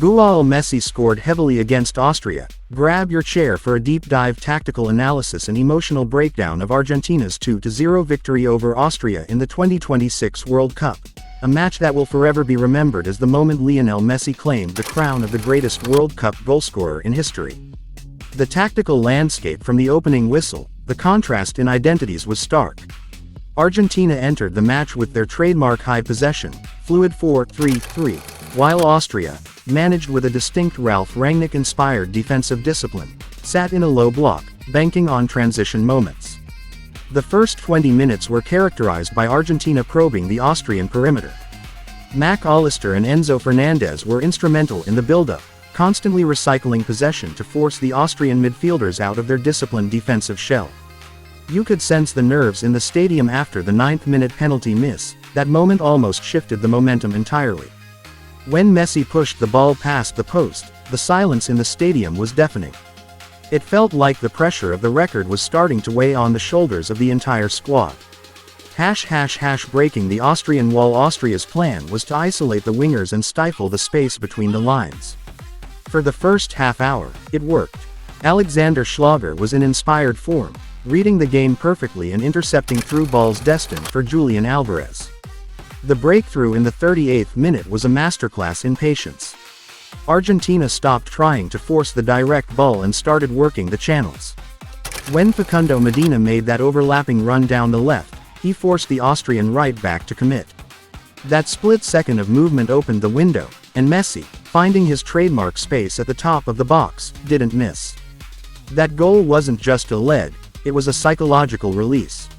Lionel Messi scored heavily against Austria. Grab your chair for a deep dive tactical analysis and emotional breakdown of Argentina's 2-0 victory over Austria in the 2026 World Cup. A match that will forever be remembered as the moment Lionel Messi claimed the crown of the greatest World Cup goalscorer in history. The tactical landscape from the opening whistle, the contrast in identities was stark. Argentina entered the match with their trademark high possession, fluid 4-3-3, while Austria, managed with a distinct Ralf Rangnick-inspired defensive discipline, sat in a low block, banking on transition moments. The first 20 minutes were characterized by Argentina probing the Austrian perimeter. Mac Allister and Enzo Fernandez were instrumental in the build-up, constantly recycling possession to force the Austrian midfielders out of their disciplined defensive shell. You could sense the nerves in the stadium after the 9th-minute penalty miss. That moment almost shifted the momentum entirely. When Messi pushed the ball past the post, the silence in the stadium was deafening. It felt like the pressure of the record was starting to weigh on the shoulders of the entire squad. Breaking the Austrian wall. Austria's plan was to isolate the wingers and stifle the space between the lines. For the first half hour, it worked. Alexander Schlager was in inspired form, reading the game perfectly and intercepting through balls destined for Julian Alvarez. The breakthrough in the 38th minute was a masterclass in patience. Argentina stopped trying to force the direct ball and started working the channels. When Facundo Medina made that overlapping run down the left, he forced the Austrian right back to commit. That split second of movement opened the window, and Messi, finding his trademark space at the top of the box, didn't miss. That goal wasn't just a lead, it was a psychological release.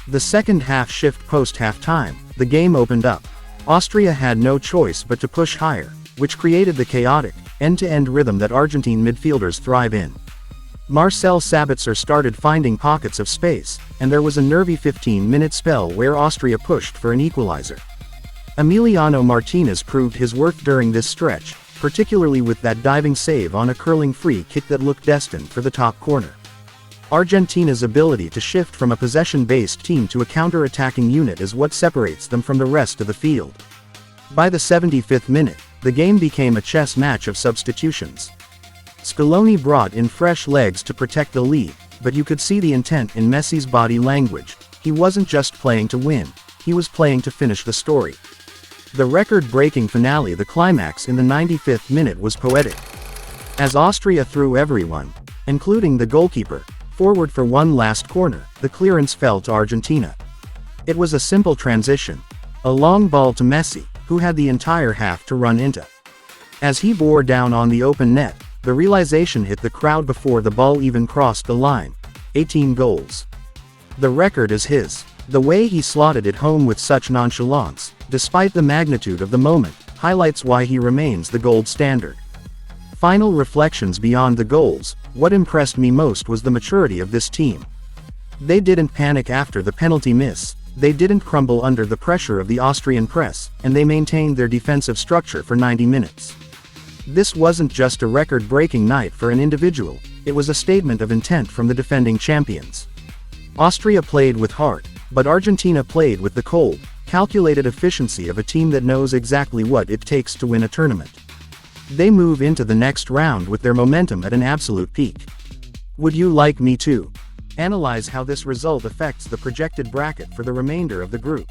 The second half shift post-halftime, the game opened up. Austria had no choice but to push higher, which created the chaotic, end-to-end rhythm that Argentine midfielders thrive in. Marcel Sabitzer started finding pockets of space, and there was a nervy 15-minute spell where Austria pushed for an equalizer. Emiliano Martinez proved his worth during this stretch, particularly with that diving save on a curling free kick that looked destined for the top corner. Argentina's ability to shift from a possession-based team to a counter-attacking unit is what separates them from the rest of the field. By the 75th minute, the game became a chess match of substitutions. Scaloni brought in fresh legs to protect the lead, but you could see the intent in Messi's body language. He wasn't just playing to win, he was playing to finish the story. The record-breaking finale, the climax in the 95th minute, was poetic. As Austria threw everyone, including the goalkeeper, forward for one last corner, the clearance fell to Argentina. It was a simple transition. A long ball to Messi, who had the entire half to run into. As he bore down on the open net, the realization hit the crowd before the ball even crossed the line. 18 goals. The record is his. The way he slotted it home with such nonchalance, despite the magnitude of the moment, highlights why he remains the gold standard. Final reflections beyond the goals. What impressed me most was the maturity of this team. They didn't panic after the penalty miss, they didn't crumble under the pressure of the Austrian press, and they maintained their defensive structure for 90 minutes. This wasn't just a record-breaking night for an individual, it was a statement of intent from the defending champions. Austria played with heart, but Argentina played with the cold, calculated efficiency of a team that knows exactly what it takes to win a tournament. They move into the next round with their momentum at an absolute peak. Would you like me to analyze how this result affects the projected bracket for the remainder of the group?